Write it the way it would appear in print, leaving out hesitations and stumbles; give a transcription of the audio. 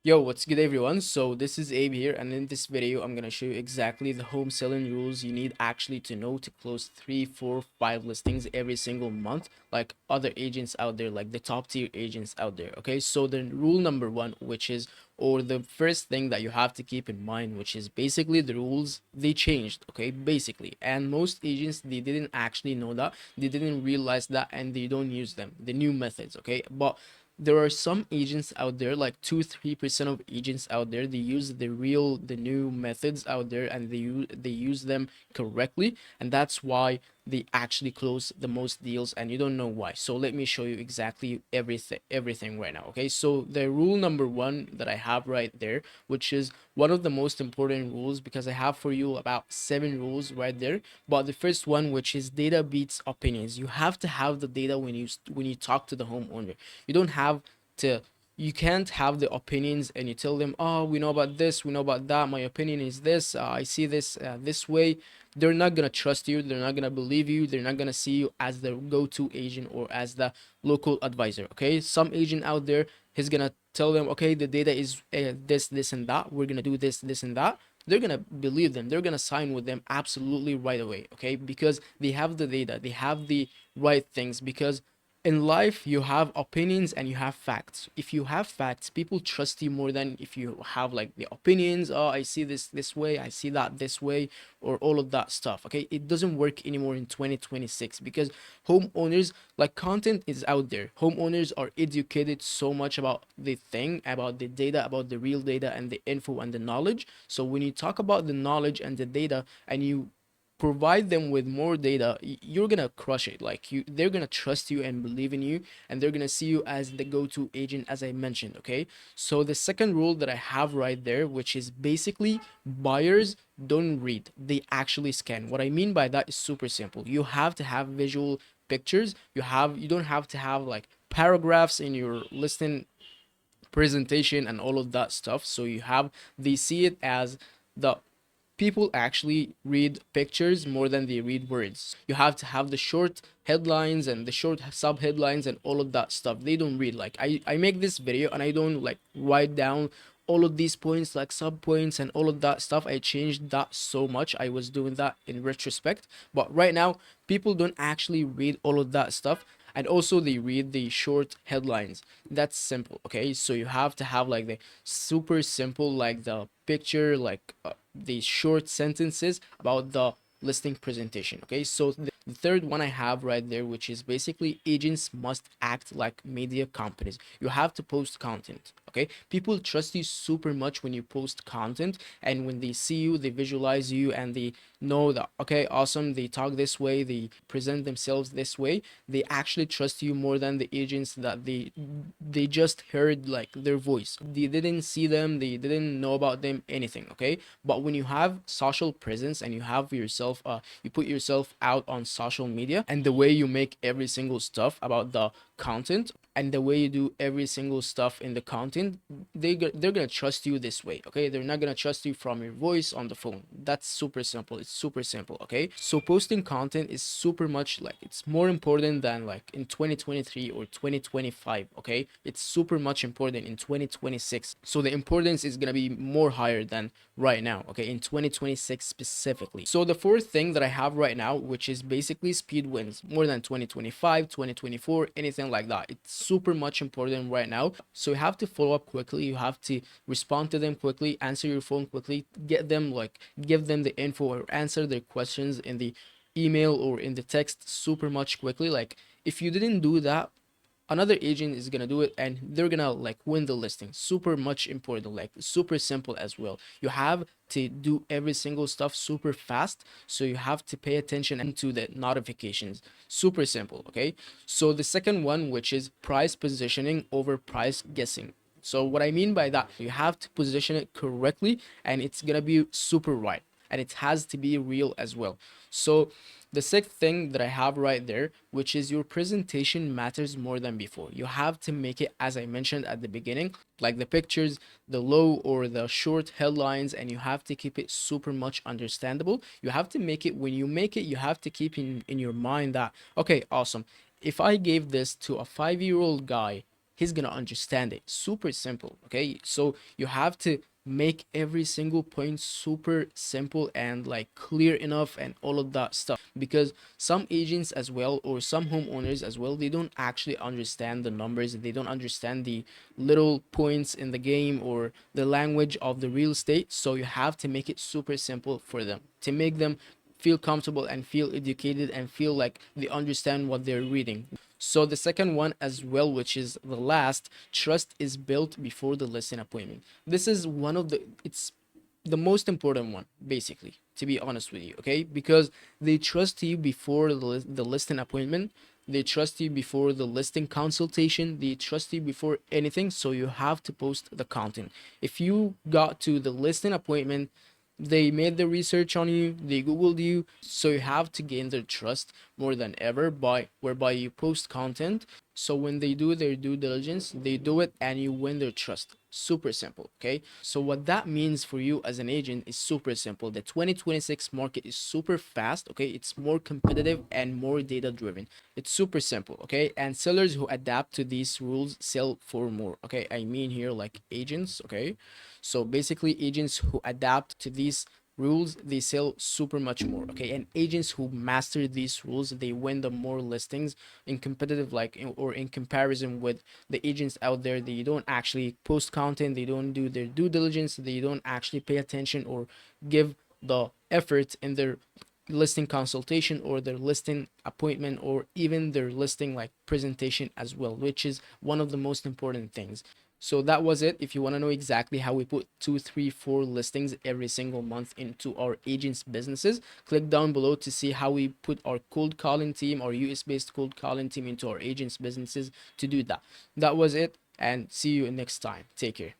Yo, what's good everyone? So this is Abe here, and in this video I'm gonna show you exactly the home selling rules you need actually to know to close 3, 4, 5 listings every single month, like other agents out there, like the top tier agents out there. Okay, so the rule number one, which is or the first thing that you have to keep in mind, which is basically the rules they changed, okay, basically, and most agents they didn't actually know that, they didn't realize that, and they don't use them, the new methods, okay, but there are some agents out there, like 2-3% of agents out there, they use the new methods out there, and they use them correctly, and that's why they actually close the most deals, and you don't know why. So let me show you exactly everything right now. Okay, so the rule number one that I have right there, which is one of the most important rules, because I have for you about 7 rules right there. But the first one, which is data beats opinions, you have to have the data when you talk to the homeowner. You don't have to you can't have the opinions and you tell them, oh, we know about this, we know about that, my opinion is this, I see this this way. They're not gonna trust you, they're not gonna believe you, they're not gonna see you as the go-to agent or as the local advisor. Okay, some agent out there is gonna tell them, okay, the data is this and that, we're gonna do this and that. They're gonna believe them, they're gonna sign with them absolutely right away. Okay, because they have the data, they have the right things. Because in life you have opinions and you have facts. If you have facts, people trust you more than if you have like the opinions. Oh, I see this way, I see that this way, or all of that stuff. Okay, it doesn't work anymore in 2026, because homeowners, like, content is out there, homeowners are educated so much about the thing, about the data, about the real data and the info and the knowledge. So when you talk about the knowledge and the data, and you provide them with more data, you're gonna crush it. Like, they're gonna trust you and believe in you, and they're gonna see you as the go-to agent, as I mentioned. Okay, so the second rule that I have right there, which is basically buyers don't read, they actually scan. What I mean by that is super simple. You have to have visual pictures. You don't have to have like paragraphs in your listing presentation and all of that stuff. So they see it as the people actually read pictures more than they read words. You have to have the short headlines and the short sub headlines and all of that stuff. They don't read. Like, I make this video and I don't like write down all of these points, like sub points and all of that stuff. I changed that so much. I was doing that in retrospect, but right now people don't actually read all of that stuff, and also they read the short headlines. That's simple. Okay, so you have to have like the super simple, like the picture, like the short sentences about the listing presentation. Okay, so the third one I have right there, which is basically agents must act like media companies. You have to post content. Okay, people trust you super much when you post content, and when they see you, they visualize you, and they know that, okay, awesome, they talk this way, they present themselves this way. They actually trust you more than the agents that they just heard like their voice, they didn't see them, they didn't know about them, anything. Okay, but when you have social presence and you have yourself you put yourself out on social media, and the way you make every single stuff about the content, and the way you do every single stuff in the content, they're gonna trust you this way. Okay, they're not gonna trust you from your voice on the phone. That's super simple. It's super simple. Okay, so posting content is super much, like, it's more important than like in 2023 or 2025. Okay, it's super much important in 2026. So the importance is gonna be more higher than right now. Okay, in 2026 specifically. So the fourth thing that I have right now, which is basically speed wins more than 2025, 2024, anything like that. It's super much important right now. So you have to follow up quickly, you have to respond to them quickly, answer your phone quickly, get them, like, give them the info or answer their questions in the email or in the text super much quickly. Like, if you didn't do that, another agent is gonna do it, and they're gonna like win the listing. Super much important, like super simple as well. You have to do every single stuff super fast, so you have to pay attention to the notifications. Super simple. Okay, so the second one, which is price positioning over price guessing. So what I mean by that, you have to position it correctly, and it's gonna be super right, and it has to be real as well. So the sixth thing that I have right there, which is your presentation matters more than before. You have to make it, as I mentioned at the beginning, like the pictures, the low or the short headlines, and you have to keep it super much understandable. You have to make it, when you make it, you have to keep in your mind that, okay, awesome, if I gave this to a 5-year-old guy, he's gonna understand it. Super simple. Okay, so you have to make every single point super simple and like clear enough and all of that stuff, because some agents as well, or some homeowners as well, they don't actually understand the numbers, they don't understand the little points in the game or the language of the real estate. So you have to make it super simple for them, to make them feel comfortable and feel educated and feel like they understand what they're reading. So the second one as well, which is the last, trust is built before the listing appointment. This is one of it's the most important one, basically, to be honest with you, okay? Because they trust you before the listing appointment, they trust you before the listing consultation, they trust you before anything. So you have to post the content. If you got to the listing appointment, they made the research on you, they googled you, so you have to gain their trust more than ever by whereby you post content. So when they do their due diligence, they do it and you win their trust. Super simple, okay? So what that means for you as an agent is super simple. The 2026 market is super fast, okay? It's more competitive and more data driven. It's super simple, okay? And sellers who adapt to these rules sell for more, okay? I mean here like agents, okay? So basically agents who adapt to these rules, they sell super much more, okay? And agents who master these rules, they win the more listings in competitive, like or in comparison with the agents out there. They don't actually post content, they don't do their due diligence, they don't actually pay attention or give the effort in their listing consultation or their listing appointment or even their listing like presentation as well, which is one of the most important things. So that was it. If you want to know exactly how we put 2, 3, 4 listings every single month into our agents businesses, click down below to see how we put our cold calling team, our US based cold calling team, into our agents businesses to do that. That was it, and see you next time. Take care.